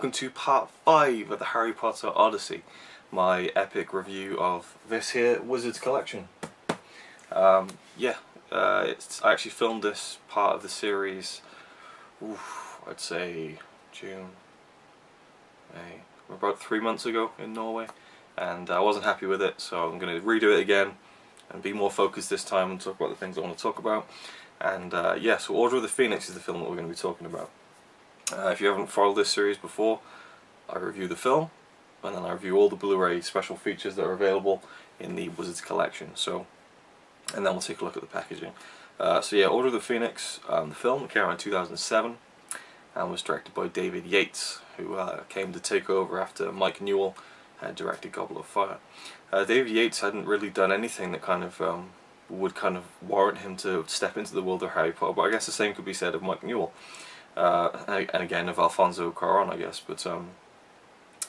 welcome to part 5 of the Harry Potter Odyssey, my epic review of this here Wizards collection. I actually filmed this part of the series, I'd say June, May, about 3 months ago in Norway, and I wasn't happy with it, so I'm going to redo it again and be more focused this time and talk about the things I want to talk about. And so Order of the Phoenix is the film that we're going to be talking about. If you haven't followed this series before, I review the film, and then I review all the Blu-ray special features that are available in the Wizards collection. And then we'll take a look at the packaging. Order of the Phoenix, the film came out in 2007, and was directed by David Yates, who came to take over after Mike Newell had directed Goblet of Fire. David Yates hadn't really done anything that would warrant him to step into the world of Harry Potter, but I guess the same could be said of Mike Newell. And again of Alfonso Cuarón, I guess, but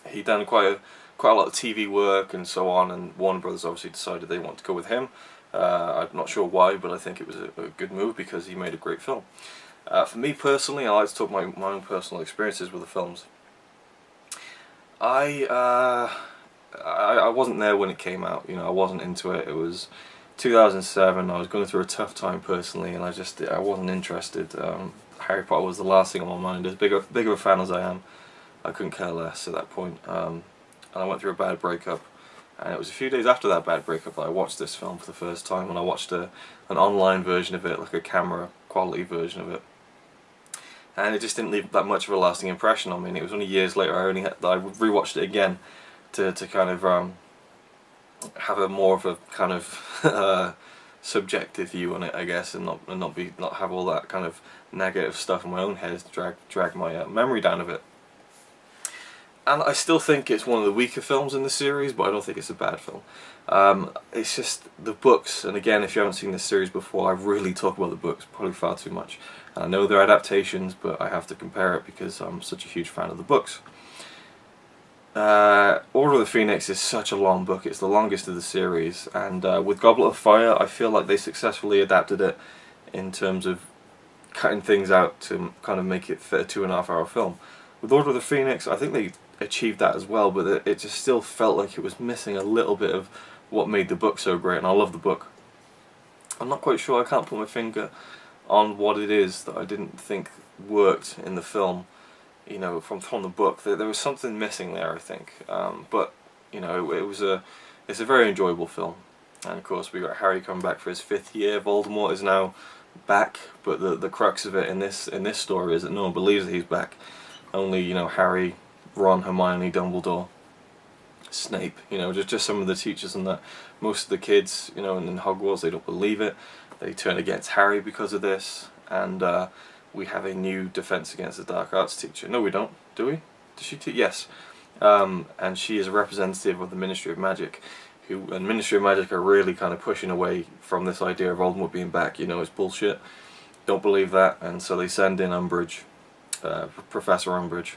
he'd done quite a lot of TV work and so on, and Warner Brothers obviously decided they wanted to go with him. I'm not sure why, but I think it was a good move because he made a great film. For me personally, I like to talk my own personal experiences with the films. I wasn't there when it came out, I wasn't into it. It was 2007, I was going through a tough time personally, and I wasn't interested. Harry Potter was the last thing on my mind. As big of a fan as I am, I couldn't care less at that point. And I went through a bad breakup, and it was a few days after that bad breakup that I watched this film for the first time, and I watched an online version of it, like a camera quality version of it. And it just didn't leave that much of a lasting impression on me. And it was only years later I rewatched it again to have a more of a subjective view on it, I guess, and not have all that kind of negative stuff in my own head to drag my memory down a bit. And I still think it's one of the weaker films in the series, but I don't think it's a bad film. It's just the books, and again, if you haven't seen this series before, I really talk about the books probably far too much. And I know they're adaptations, but I have to compare it because I'm such a huge fan of the books. Order of the Phoenix is such a long book. It's the longest of the series, and with Goblet of Fire I feel like they successfully adapted it in terms of cutting things out to kind of make it fit a 2.5-hour film. With Order of the Phoenix I think they achieved that as well, but it just still felt like it was missing a little bit of what made the book so great, and I love the book. I'm not quite sure, I can't put my finger on what it is that I didn't think worked in the film. From the book, there was something missing there, I think. But it's a very enjoyable film, and of course we got Harry coming back for his 5th year. Voldemort is now back, but the crux of it in this story is that no one believes that he's back. Only Harry, Ron, Hermione, Dumbledore, Snape. Just some of the teachers, and that most of the kids, in Hogwarts, they don't believe it. They turn against Harry because of this, and we have a new Defense Against the Dark Arts teacher. No, we don't. Do we? Does she teach? Yes. And she is a representative of the Ministry of Magic, and Ministry of Magic are really kind of pushing away from this idea of Voldemort being back. It's bullshit. Don't believe that, and so they send in Umbridge, Professor Umbridge,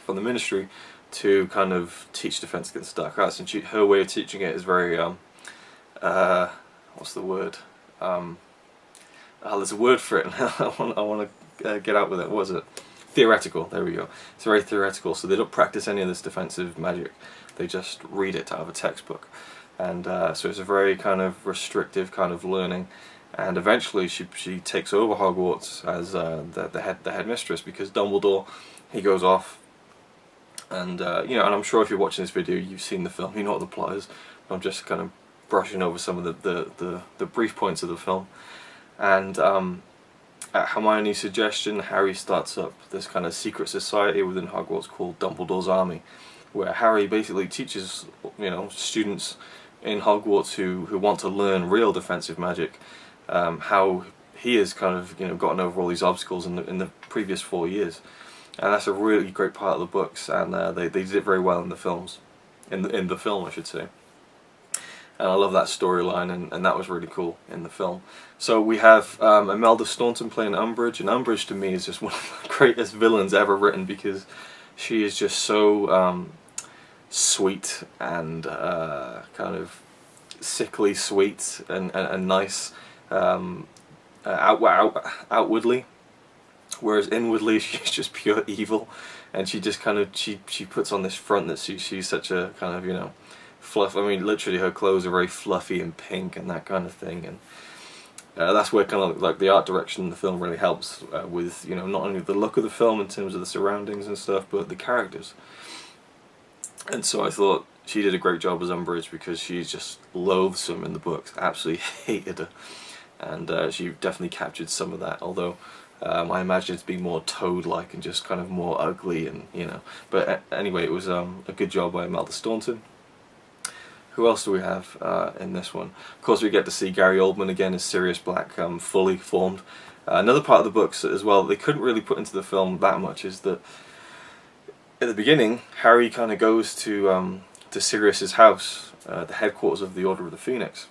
from the Ministry to kind of teach Defense Against the Dark Arts, and her way of teaching it is very what's the word? There's a word for it. I want to get out with it. What was it? Theoretical. There we go. It's very theoretical. So they don't practice any of this defensive magic. They just read it out of a textbook, and so it's a very kind of restrictive kind of learning. And eventually, she takes over Hogwarts as the headmistress, because Dumbledore, he goes off, and and I'm sure if you're watching this video, you've seen the film. You know what the plot is. I'm just kind of brushing over some of the brief points of the film. And at Hermione's suggestion, Harry starts up this kind of secret society within Hogwarts called Dumbledore's Army, where Harry basically teaches students in Hogwarts who want to learn real defensive magic, how he has kind of gotten over all these obstacles in the previous 4 years. And that's a really great part of the books, and they did it very well in the films, in the film I should say. And I love that storyline, and that was really cool in the film. So we have Imelda Staunton playing Umbridge, and Umbridge to me is just one of the greatest villains ever written, because she is just so sweet and kind of sickly sweet and nice outwardly, whereas inwardly she's just pure evil, and she just kind of she puts on this front that she's such a kind of, you know, fluff. I mean, literally her clothes are very fluffy and pink and that kind of thing, and that's where kind of like the art direction in the film really helps with, you know, not only the look of the film in terms of the surroundings and stuff, but the characters. And so I thought she did a great job as Umbridge, because she's just loathsome in the books, absolutely hated her, and she definitely captured some of that, although I imagine it's been more Toad-like and just kind of more ugly, and, you know, but anyway, it was a good job by Imelda Staunton. Who else do we have in this one? Of course, we get to see Gary Oldman again as Sirius Black, fully formed. Another part of the books as well they couldn't really put into the film that much is that at the beginning, Harry kind of goes to Sirius's house, the headquarters of the Order of the Phoenix,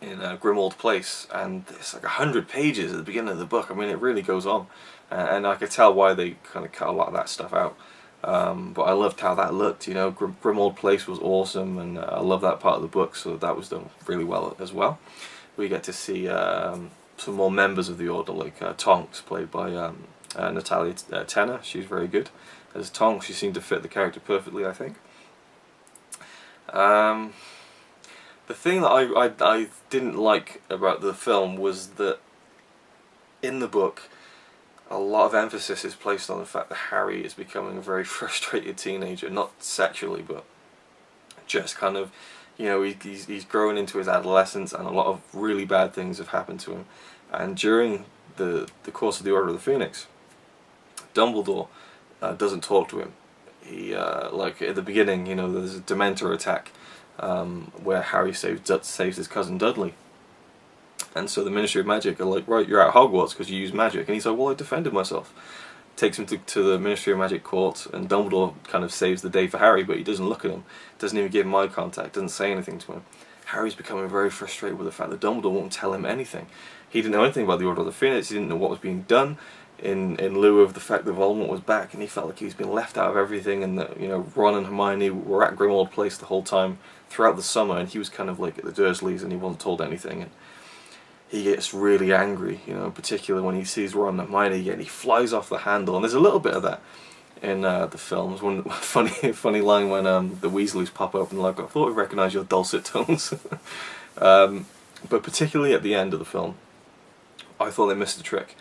in Grimmauld Place, and it's like 100 pages at the beginning of the book. I mean, it really goes on, and I could tell why they kind of cut a lot of that stuff out. But I loved how that looked, you know. Grimmauld Place was awesome, and I love that part of the book, so that was done really well as well. We get to see some more members of the Order, like Tonks, played by Natalia Tena. She's very good as Tonks. She seemed to fit the character perfectly, I think. The thing that I didn't like about the film was that in the book, a lot of emphasis is placed on the fact that Harry is becoming a very frustrated teenager, not sexually, but just kind of, you know, he's growing into his adolescence, and a lot of really bad things have happened to him. And during the course of the Order of the Phoenix, Dumbledore doesn't talk to him. He like at the beginning, you know, there's a Dementor attack where Harry saves his cousin Dudley. And so the Ministry of Magic are like, right, you're at Hogwarts because you use magic. And he's like, well, I defended myself. Takes him to the Ministry of Magic court, and Dumbledore kind of saves the day for Harry, but he doesn't look at him, doesn't even give him eye contact, doesn't say anything to him. Harry's becoming very frustrated with the fact that Dumbledore won't tell him anything. He didn't know anything about the Order of the Phoenix, he didn't know what was being done, in lieu of the fact that Voldemort was back, and he felt like he's been left out of everything, and that, you know, Ron and Hermione were at Grimmauld Place the whole time throughout the summer, and he was kind of like at the Dursleys, and he wasn't told anything. And he gets really angry, you know, in particular when he sees Ron and Hermione again. He flies off the handle, and there's a little bit of that in the films. One funny line when the Weasleys pop up and like, I thought we recognised your dulcet tones. But particularly at the end of the film, I thought they missed a trick.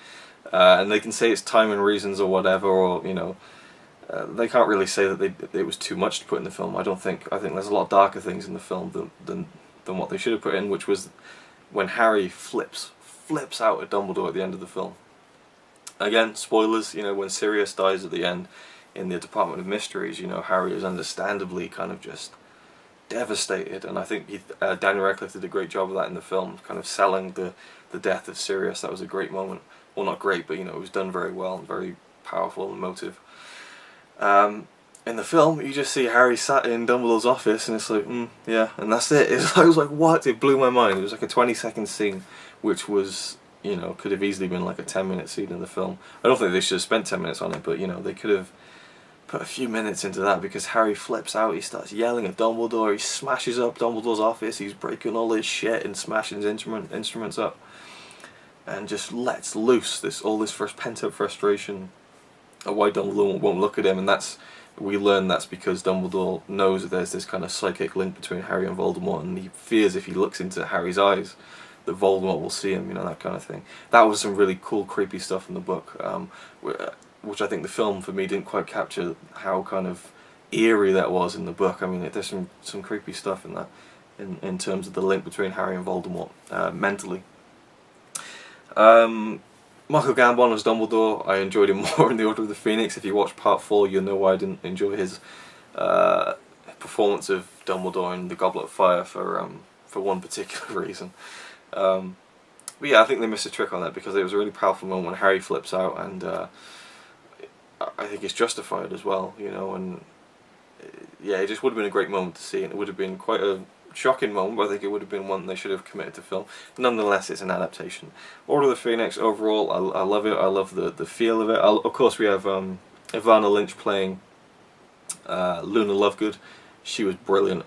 And they can say it's time and reasons or whatever, or, you know, they can't really say that it was too much to put in the film. I think there's a lot darker things in the film than what they should have put in, which was when Harry flips out at Dumbledore at the end of the film. Again, spoilers, you know, when Sirius dies at the end in the Department of Mysteries, you know, Harry is understandably kind of just devastated, and I think Daniel Radcliffe did a great job of that in the film, kind of selling the death of Sirius. That was a great moment. Well, not great, but, you know, it was done very well and very powerful and emotive. In the film, you just see Harry sat in Dumbledore's office, and it's like, yeah, and that's it. I was like, what? It blew my mind. It was like a 20-second scene, which was, you know, could have easily been like a 10-minute scene in the film. I don't think they should have spent 10 minutes on it, but, you know, they could have put a few minutes into that, because Harry flips out, he starts yelling at Dumbledore, he smashes up Dumbledore's office, he's breaking all his shit and smashing his instruments up, and just lets loose all this pent-up frustration of why Dumbledore won't look at him, and we learn that's because Dumbledore knows that there's this kind of psychic link between Harry and Voldemort, and he fears if he looks into Harry's eyes that Voldemort will see him, you know, that kind of thing. That was some really cool, creepy stuff in the book, which I think the film, for me, didn't quite capture how kind of eerie that was in the book. I mean, there's some creepy stuff in that, in terms of the link between Harry and Voldemort, mentally. Michael Gambon as Dumbledore, I enjoyed him more in The Order of the Phoenix. If you watch Part 4, you'll know why I didn't enjoy his performance of Dumbledore in The Goblet of Fire for one particular reason. But yeah, I think they missed a trick on that, because it was a really powerful moment when Harry flips out, and I think it's justified as well, you know, and yeah, it just would have been a great moment to see, and it would have been quite a shocking moment, but I think it would have been one they should have committed to film. Nonetheless, it's an adaptation. Order of the Phoenix, overall, I love it. I love the feel of it. Of course, we have Ivana Lynch playing Luna Lovegood. She was brilliant.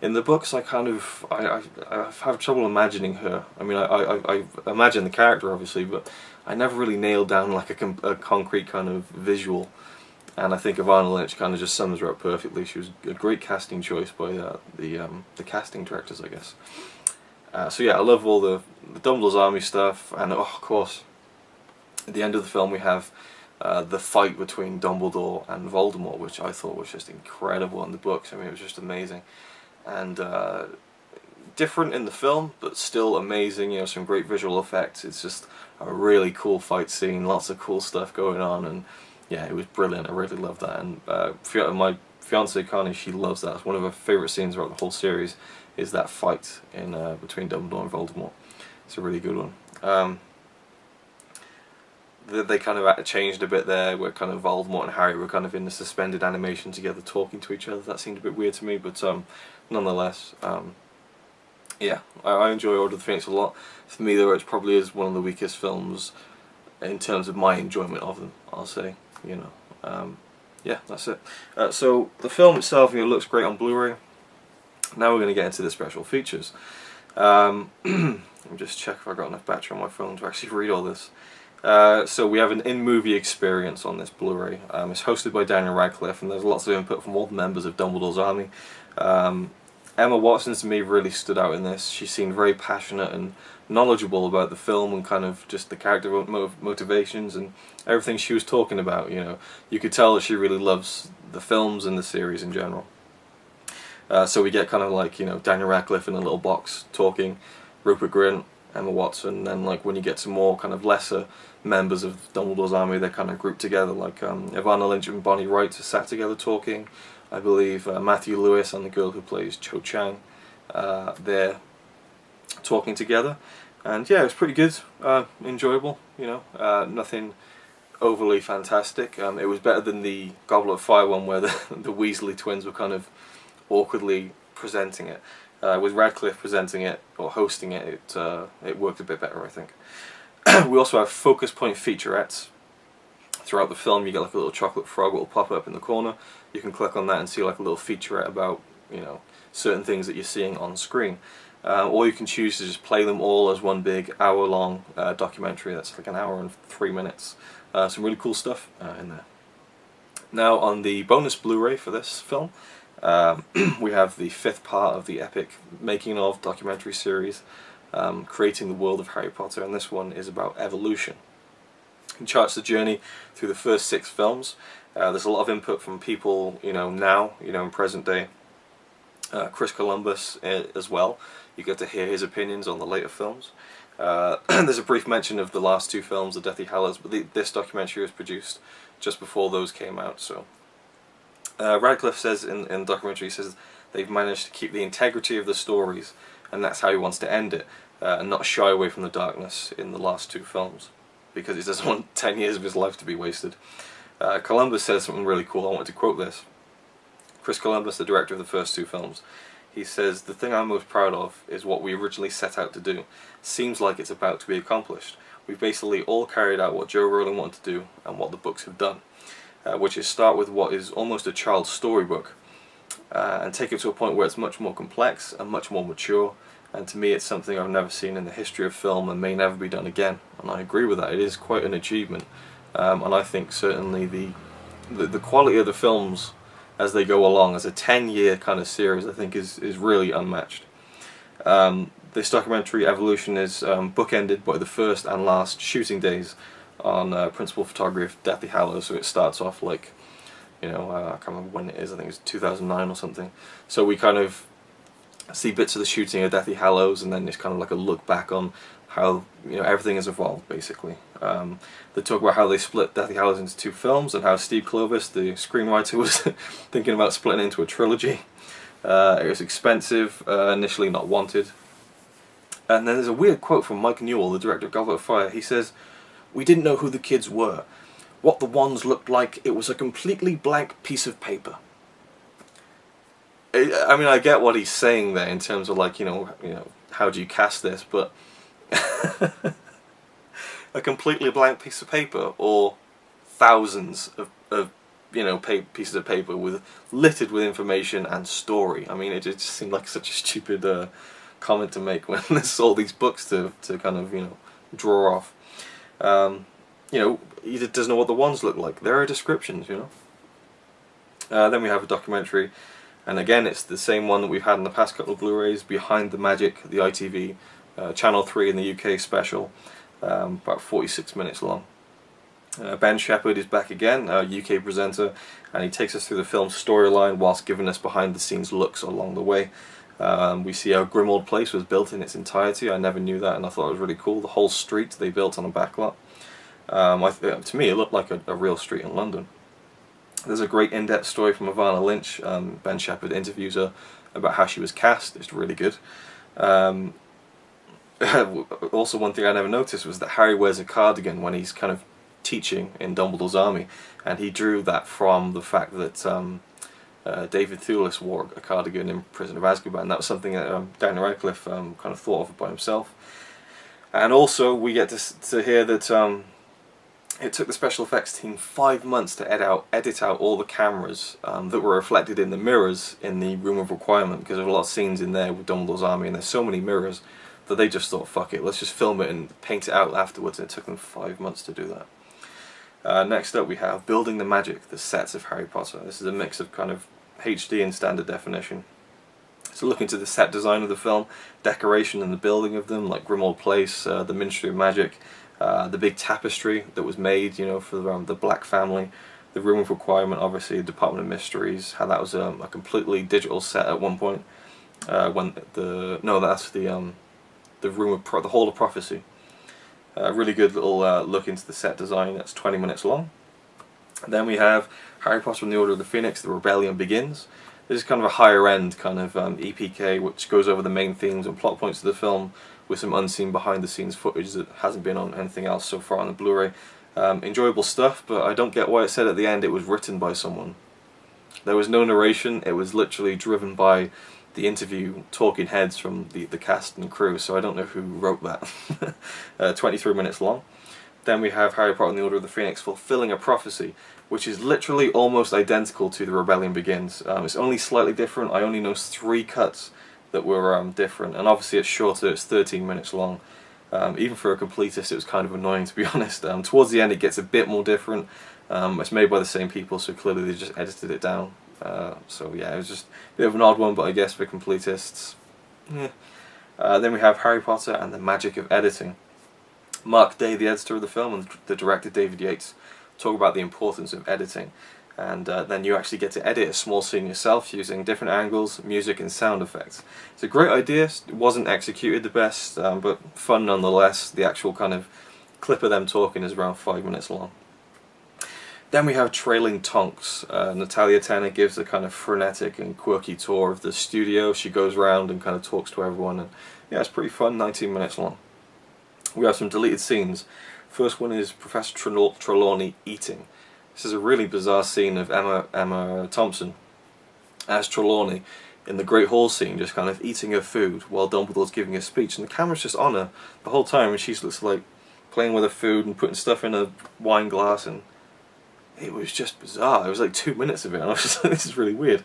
In the books, I have trouble imagining her. I mean, I imagine the character, obviously, but I never really nailed down like a concrete kind of visual And I think Ivana Lynch kind of just sums her up perfectly. She was a great casting choice by the casting directors, I guess. So yeah, I love all the Dumbledore's Army stuff, and of course, at the end of the film we have the fight between Dumbledore and Voldemort, which I thought was just incredible in the books. I mean, it was just amazing, and different in the film, but still amazing. You know, some great visual effects. It's just a really cool fight scene, lots of cool stuff going on, and yeah, it was brilliant. I really loved that, and my fiance Connie, she loves that. It's one of her favourite scenes throughout the whole series, is that fight in between Dumbledore and Voldemort. It's a really good one. They kind of changed a bit there, where kind of Voldemort and Harry were kind of in the suspended animation together talking to each other. That seemed a bit weird to me, but nonetheless, yeah, I enjoy Order of the Phoenix a lot. For me though, it probably is one of the weakest films in terms of my enjoyment of them, I'll say, you know. Yeah, that's it. So the film itself, you know, looks great on Blu-ray. Now we're going to get into the special features. Let me just check if I've got enough battery on my phone to actually read all this. So we have an in-movie experience on this Blu-ray. It's hosted by Daniel Radcliffe, and there's lots of input from all the members of Dumbledore's Army. Emma Watson to me really stood out in this. She seemed very passionate and knowledgeable about the film, and kind of just the character motivations and everything she was talking about. You know, you could tell that she really loves the films and the series in general. So we get kind of like, you know, Daniel Radcliffe in a little box talking, Rupert Grint, Emma Watson, and then like when you get to more kind of lesser members of Dumbledore's Army, they're kind of grouped together, like Ivana Lynch and Bonnie Wright are sat together talking. I believe Matthew Lewis and the girl who plays Cho Chang, they're talking together, and yeah, it's pretty good, enjoyable, you know, nothing overly fantastic. It was better than the Goblet of Fire one, where the Weasley twins were kind of awkwardly presenting it. With Radcliffe presenting it or hosting it, it worked a bit better, I think. We also have focus point featurettes. Throughout the film, you get like a little chocolate frog that will pop up in the corner. You can click on that and see like a little featurette about, you know, certain things that you're seeing on screen. Or you can choose to just play them all as one big hour-long documentary. That's like an hour and 3 minutes. Some really cool stuff in there. Now on the bonus Blu-ray for this film, we have the 5th part of the epic making of documentary series, creating the world of Harry Potter, and this one is about evolution. It charts the journey through the first 6 films. There's a lot of input from people, you know, now, you know, in present day. Chris Columbus as well. You get to hear his opinions on the later films. There's a brief mention of the last 2 films, The Deathly Hallows, but this documentary was produced just before those came out. So Radcliffe says in the documentary, he says they've managed to keep the integrity of the stories, and that's how he wants to end it, and not shy away from the darkness in the last 2 films, because he doesn't want 10 years of his life to be wasted. Columbus says something really cool. I wanted to quote this. Chris Columbus, the director of the first 2 films, he says, "The thing I'm most proud of is what we originally set out to do. Seems like it's about to be accomplished. We've basically all carried out what Joe Rowling wanted to do and what the books have done, which is start with what is almost a child's storybook and take it to a point where it's much more complex and much more mature. And to me, it's something I've never seen in the history of film and may never be done again." And I agree with that. It is quite an achievement, and I think certainly the quality of the films as they go along, as a 10-year kind of series, I think is really unmatched. This documentary, Evolution, is bookended by the first and last shooting days on principal photography of Deathly Hallows. So it starts off like, you know, I can't remember when it is, I think it's 2009 or something. So we kind of see bits of the shooting of Deathly Hallows, and then it's kind of like a look back on how, you know, everything has evolved, basically. They talk about how they split Deathly Hallows into 2 films, and how Steve Kloves, the screenwriter, was thinking about splitting it into a trilogy. It was expensive, initially not wanted. And then there's a weird quote from Mike Newell, the director of Goblet of Fire. He says, "We didn't know who the kids were. What the wands looked like, it was a completely blank piece of paper." I mean, I get what he's saying there in terms of, like, you know, how do you cast this, but a completely blank piece of paper, or thousands of you know, pieces of paper littered with information and story. I mean, it just seemed like such a stupid comment to make when there's all these books to kind of, you know, draw off. You know, he doesn't know what the wands look like. There are descriptions, you know. Then we have a documentary, and again it's the same one that we've had in the past couple of Blu-rays, Behind the Magic, the ITV Channel 3 in the UK special, about 46 minutes long. Ben Shepherd is back again, a UK presenter, and he takes us through the film's storyline whilst giving us behind the scenes looks along the way. We see how Grimmauld Place was built in its entirety. I never knew that, and I thought it was really cool. The whole street they built on a backlot. To me it looked like a real street in London. There's a great in-depth story from Ivana Lynch. Ben Shepherd interviews her about how she was cast. It's really good. Also, one thing I never noticed was that Harry wears a cardigan when he's kind of teaching in Dumbledore's army, and he drew that from the fact that David Thewlis wore a cardigan in Prison of Azkaban. That was something that Daniel Radcliffe kind of thought of by himself. And also we get to hear that it took the special effects team 5 months to edit out all the cameras that were reflected in the mirrors in the Room of Requirement, because there were a lot of scenes in there with Dumbledore's army and there's so many mirrors that they just thought, fuck it, let's just film it and paint it out afterwards, and it took them 5 months to do that. Next up we have Building the Magic, the sets of Harry Potter. This is a mix of kind of HD and standard definition. So look into the set design of the film, decoration and the building of them, like Grimmauld Place, the Ministry of Magic, the big tapestry that was made, you know, for the Black family, the Room of Requirement, obviously, the Department of Mysteries, how that was a completely digital set at one point. That's the Room of the Hall of Prophecy. Really good little look into the set design. That's 20 minutes long. And then we have Harry Potter and the Order of the Phoenix, The Rebellion Begins. This is kind of a higher end kind of EPK, which goes over the main themes and plot points of the film with some unseen behind the scenes footage that hasn't been on anything else so far on the Blu-ray. Enjoyable stuff, but I don't get why it said at the end it was written by someone. There was no narration, it was literally driven by the interview talking heads from the cast and crew, so I don't know who wrote that. 23 minutes long. Then we have Harry Potter and the Order of the Phoenix Fulfilling a Prophecy, which is literally almost identical to The Rebellion Begins. It's only slightly different. I only know 3 cuts that were different, and obviously it's shorter, it's 13 minutes long. Even for a completist it was kind of annoying, to be honest. Towards the end it gets a bit more different. It's made by the same people, so clearly they just edited it down. So yeah, it was just a bit of an odd one, but I guess for completists, yeah. Then we have Harry Potter and the Magic of Editing. Mark Day, the editor of the film, and the director David Yates talk about the importance of editing, and then you actually get to edit a small scene yourself using different angles, music and sound effects. It's a great idea. It wasn't executed the best, but fun nonetheless. The actual kind of clip of them talking is around 5 minutes long. Then we have Trailing Tonks. Natalia Tena gives a kind of frenetic and quirky tour of the studio. She goes around and kind of talks to everyone, and yeah, it's pretty fun, 19 minutes long. We have some deleted scenes. First one is Professor Trelawney eating. This is a really bizarre scene of Emma Thompson as Trelawney in the Great Hall scene, just kind of eating her food while Dumbledore's giving a speech, and the camera's just on her the whole time, and she's just like playing with her food and putting stuff in a wine glass, and it was just bizarre. It was like 2 minutes of it, and I was just like, this is really weird.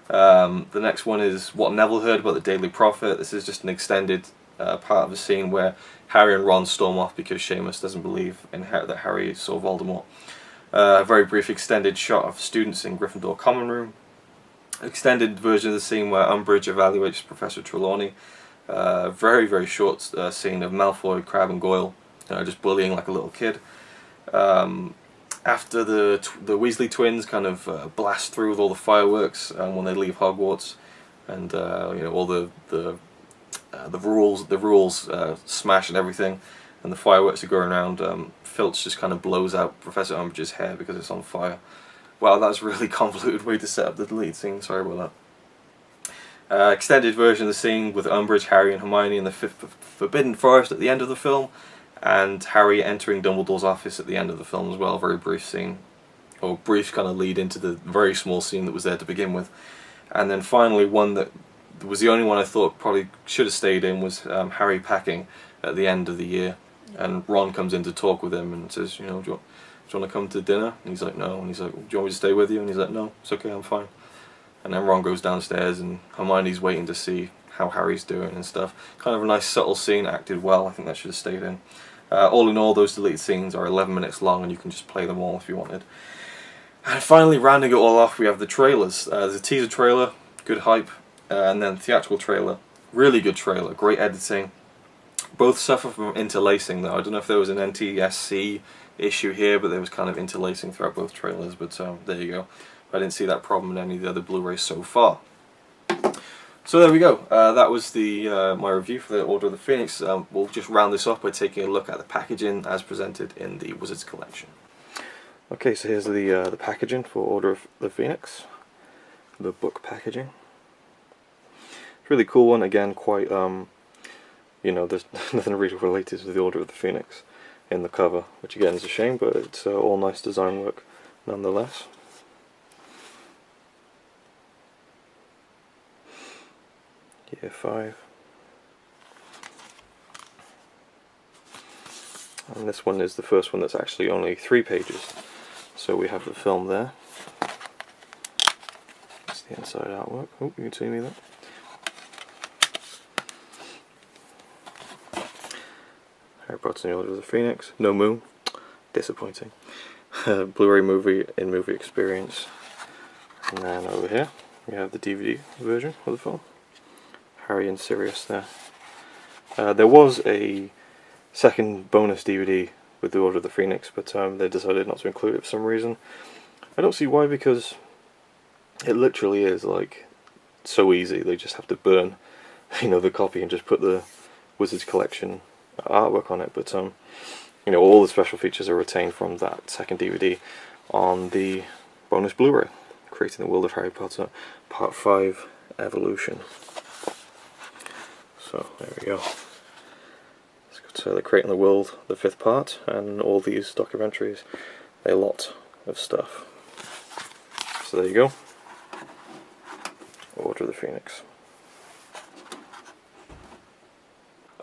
The next one is What Neville Heard About the Daily Prophet. This is just an extended part of a scene where Harry and Ron storm off because Seamus doesn't believe in that Harry saw Voldemort. A very brief extended shot of students in Gryffindor Common Room. Extended version of the scene where Umbridge evaluates Professor Trelawney. Very, very short scene of Malfoy, Crabbe and Goyle just bullying like a little kid. After the Weasley twins kind of blast through with all the fireworks when they leave Hogwarts, and all the rules smash and everything, and the fireworks are going around, Filch just kind of blows out Professor Umbridge's hair because it's on fire. Wow, that's a really convoluted way to set up the deleted scene, sorry about that. Extended version of the scene with Umbridge, Harry and Hermione in the Forbidden Forest at the end of the film, and Harry entering Dumbledore's office at the end of the film as well. Very brief scene, or brief kind of lead into the very small scene that was there to begin with. And then finally, one that was the only one I thought probably should have stayed in was Harry packing at the end of the year, and Ron comes in to talk with him and says, do you want to come to dinner? And he's like, no. And he's like, do you want me to stay with you? And he's like, no, it's okay, I'm fine. And then Ron goes downstairs and Hermione's waiting to see how Harry's doing and stuff. Kind of a nice subtle scene, acted well. I think that should have stayed in. All in all, those deleted scenes are 11 minutes long, and you can just play them all if you wanted. And finally, rounding it all off, we have the trailers. There's a teaser trailer, good hype, and then theatrical trailer, really good trailer, great editing. Both suffer from interlacing though. I don't know if there was an NTSC issue here, but there was kind of interlacing throughout both trailers, but there you go. I didn't see that problem in any of the other Blu-rays so far. So there we go. That was the my review for the Order of the Phoenix. We'll just round this off by taking a look at the packaging as presented in the Wizards collection. Okay, so here's the packaging for Order of the Phoenix, the book packaging. It's a really cool one. Again, quite you know, there's nothing really related to the Order of the Phoenix in the cover, which again is a shame, but it's all nice design work nonetheless. Year 5. And this one is the first one that's actually only 3 pages. So we have the film there. That's the inside artwork. Oh, you can see me there. Harry Potter and the Order of the Phoenix. No moon. Disappointing. Blu-ray movie in movie experience. And then over here we have the DVD version of the film. Harry and Sirius there. There was a second bonus DVD with the Order of the Phoenix, but they decided not to include it for some reason. I don't see why, because it literally is like so easy. They just have to burn, you know, the copy and just put the Wizards collection artwork on it. But you know, all the special features are retained from that second DVD on the bonus Blu-ray, Creating the World of Harry Potter Part 5 Evolution. So there we go. So they're Creating the World, the 5th part, and all these documentaries, a lot of stuff. So there you go. Order of the Phoenix.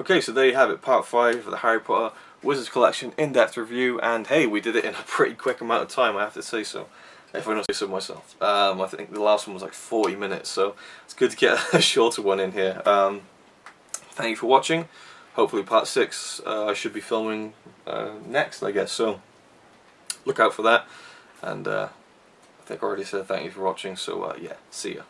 Okay, so there you have it, part 5 of the Harry Potter Wizards Collection in-depth review, and hey, we did it in a pretty quick amount of time, I have to say so. If I don't say so myself. I think the last one was like 40 minutes, so it's good to get a shorter one in here. Thank you for watching. Hopefully part 6 I should be filming next, I guess, so look out for that. And I think I already said thank you for watching, so yeah, see ya.